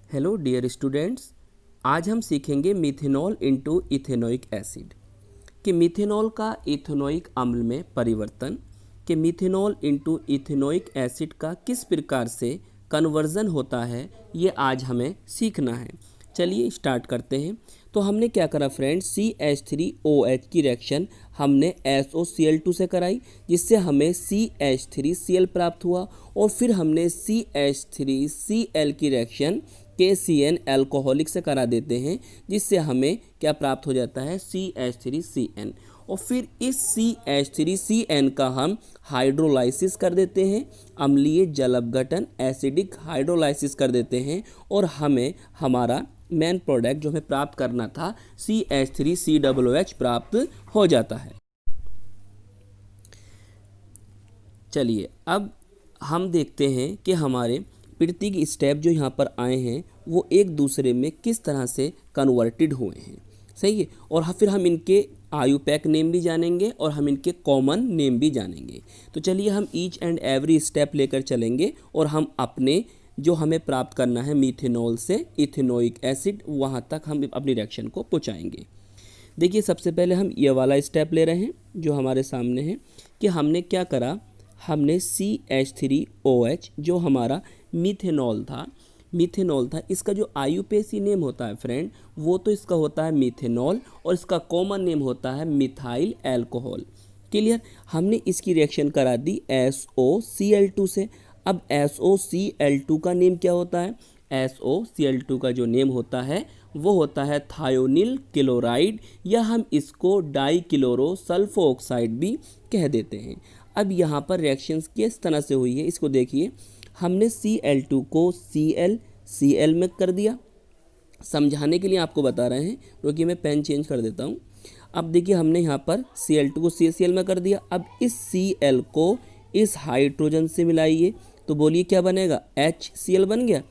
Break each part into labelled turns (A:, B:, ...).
A: Hello dear students, आज हम सीखेंगे मिथेनॉल इनटू इथेनोइक एसिड कि मिथेनॉल का इथेनोइक अम्ल में परिवर्तन, कि मिथेनॉल इनटू इथेनोइक एसिड का किस प्रकार से कन्वर्जन होता है, ये आज हमें सीखना है। चलिए स्टार्ट करते हैं। तो हमने क्या करा फ्रेंड्स, CH3OH की रिएक्शन हमने SOCl2 से कराई, जिससे हमें CH3Cl प्राप्त हुआ, और फिर हमने CH3Cl की रिएक्शन KCN अल्कोहलिक से करा देते हैं, जिससे हमें क्या प्राप्त हो जाता है, CH3CN। और फिर इस CH3CN का हम हाइड्रोलाइसिस कर देते हैं, अम्लीय जल अपघटन एसिडिक हाइड्रोलाइसिस कर देते हैं, और हमें हमारा मेन प्रोडक्ट जो हमें प्राप्त करना था CH3COOH प्राप्त हो जाता है। चलिए अब हम देखते हैं कि हमारे प्रत्येक स्टेप जो यहाँ पर आए हैं वो एक दूसरे में किस तरह से कन्वर्टेड हुए हैं। सही है। और फिर हम इनके आयुपैक नेम भी जानेंगे और हम इनके कॉमन नेम भी जानेंगे। तो चलिए हम ईच एंड एवरी स्टेप लेकर चलेंगे और हम अपने जो हमें प्राप्त करना है मिथेनॉल से इथेनोइक एसिड, वहाँ तक हम अपनी रिएक्शन को पहुँचाएंगे। देखिए सबसे पहले हम ये वाला स्टेप ले रहे हैं जो हमारे सामने है कि हमने क्या करा, हमने CH3OH जो हमारा मिथेनॉल था, इसका जो आयुपेसी नेम होता है फ्रेंड, वो तो इसका होता है मिथेनॉल, और इसका कॉमन नेम होता है मिथाइल अल्कोहल। क्लियर। हमने इसकी रिएक्शन करा दी SOCl2 से। अब SOCl2 का नेम क्या होता है, SOCl2 का जो नेम होता है वो होता है थायोनिल क्लोराइड, या हम इसको डाई क्लोरो सल्फो ऑक्साइड भी कह देते हैं। अब यहाँ पर रिएक्शंस किस तरह से हुई है इसको देखिए। हमने Cl2 को Cl में कर दिया। समझाने के लिए आपको बता रहे हैं, क्योंकि मैं पेन चेंज कर देता हूँ। अब देखिए हमने यहाँ पर Cl2 को CCl में कर दिया। अब इस Cl को इस हाइड्रोजन से मिलाइए, तो बोलिए क्या बनेगा, HCl बन गया।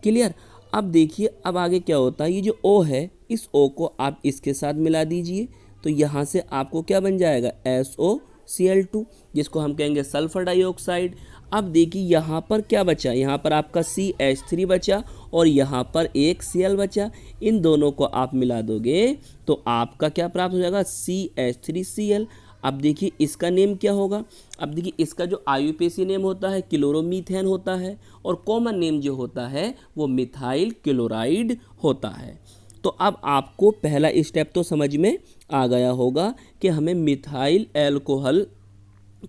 A: क्लियर। अब देखिए अब आगे क्या होता है, ये जो O है इस O को आप इसके साथ मिला दीजिए, तो यहाँ से आपको क्या बन जाएगा, SOCl2, जिसको हम कहेंगे सल्फर डाइऑक्साइड। अब देखिए यहाँ पर क्या बचा, यहाँ पर आपका CH3 बचा और यहाँ पर एक Cl बचा। इन दोनों को आप मिला दोगे तो आपका क्या प्राप्त हो जाएगा, CH3Cl। अब देखिए इसका नेम क्या होगा, अब देखिए इसका जो आयुपेसी नेम होता है क्लोरोमीथेन होता है, और कॉमन नेम जो होता है वो मिथाइल क्लोराइड होता है। तो अब आपको पहला स्टेप तो समझ में आ गया होगा कि हमें मिथाइल अल्कोहल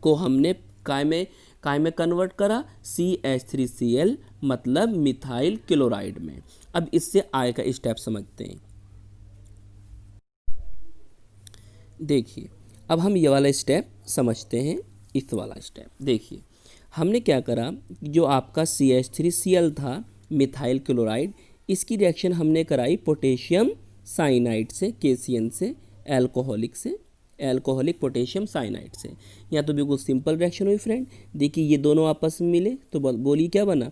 A: को हमने काय में कन्वर्ट करा, CH3Cl मतलब मिथाइल क्लोराइड में। अब इससे आगे का स्टेप समझते हैं। देखिए अब हम ये वाला स्टेप समझते हैं। इस वाला स्टेप देखिए हमने क्या करा, जो आपका CH3Cl था मिथाइल क्लोराइड, इसकी रिएक्शन हमने कराई पोटेशियम साइनाइड से, KCN से, अल्कोहलिक पोटेशियम साइनाइड से। यहाँ तो बिल्कुल सिंपल रिएक्शन हुई फ्रेंड। देखिए ये दोनों आपस में मिले तो बोलिए क्या बना,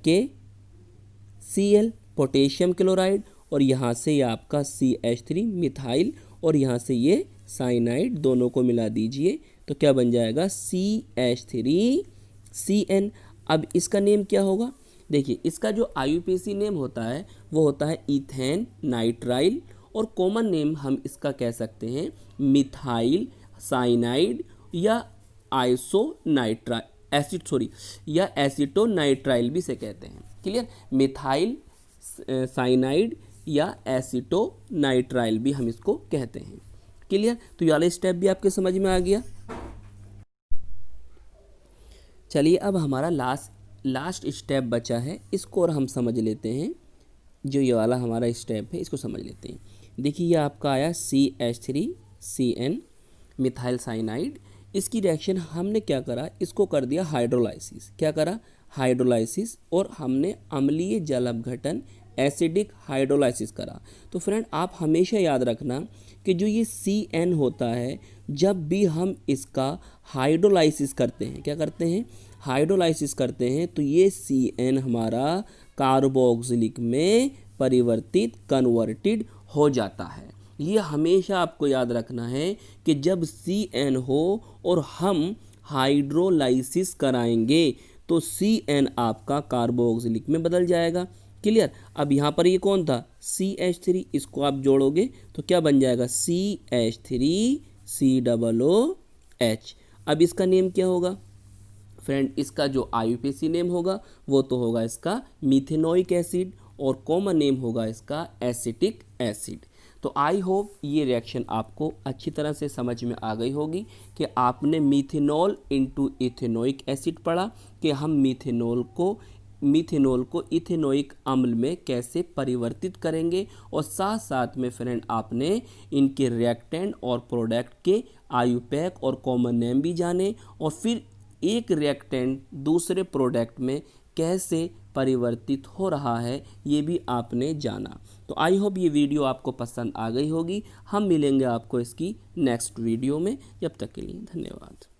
A: KCl पोटेशियम क्लोराइड, और यहाँ से ये आपका CH3 मिथाइल, और यहाँ से ये साइनाइड, दोनों को मिला दीजिए तो क्या बन जाएगा, CH3CN। अब इसका नेम क्या होगा, देखिए इसका जो आयुपेसी नेम होता है वो होता है इथेन नाइट्राइल, और कॉमन नेम हम इसका कह सकते हैं मिथाइल साइनाइड या या एसिटोनाइट्राइल भी से कहते हैं। क्लियर। मिथाइल साइनाइड या एसिटोनाइट्राइल भी हम इसको कहते हैं। क्लियर। तो ये वाला स्टेप भी आपके समझ में आ गया। चलिए अब हमारा लास्ट स्टेप बचा है, इसको और हम समझ लेते हैं। जो ये वाला हमारा स्टेप है इसको समझ लेते हैं। देखिए ये आपका आया CH3CN मिथाइल साइनाइड, इसकी रिएक्शन हमने क्या करा, इसको कर दिया हाइड्रोलाइसिस। क्या करा, हाइड्रोलाइसिस, और हमने अम्लीय जल अपघटन एसिडिक हाइड्रोलाइसिस करा। तो फ्रेंड आप हमेशा याद रखना कि जो ये CN होता है, जब भी हम इसका हाइड्रोलाइसिस करते हैं, क्या करते हैं, हाइड्रोलाइसिस करते हैं, तो ये CN हमारा कार्बोक्सिलिक में कन्वर्टेड हो जाता है। ये हमेशा आपको याद रखना है कि जब CN हो और हम हाइड्रोलाइसिस कराएंगे तो CN आपका कार्बोक्सिलिक में बदल जाएगा। क्लियर। अब यहाँ पर ये कौन था, CH3, इसको आप जोड़ोगे तो क्या बन जाएगा, CH3COOH। अब इसका नेम क्या होगा फ्रेंड, इसका जो IUPAC नेम होगा वो तो होगा इसका मिथेनोइक एसिड, और कॉमन नेम होगा इसका एसिटिक एसिड। तो आई होप ये रिएक्शन आपको अच्छी तरह से समझ में आ गई होगी कि आपने मिथेनॉल इनटू इथेनोइक एसिड पढ़ा कि हम मिथेनॉल को इथेनोइक अम्ल में कैसे परिवर्तित करेंगे, और साथ साथ में फ्रेंड आपने इनके रिएक्टेंट और प्रोडक्ट के IUPAC और कॉमन नेम भी जाने, और फिर एक रिएक्टेंट दूसरे प्रोडक्ट में कैसे परिवर्तित हो रहा है ये भी आपने जाना। तो आई होप ये वीडियो आपको पसंद आ गई होगी। हम मिलेंगे आपको इसकी नेक्स्ट वीडियो में, जब तक के लिए धन्यवाद।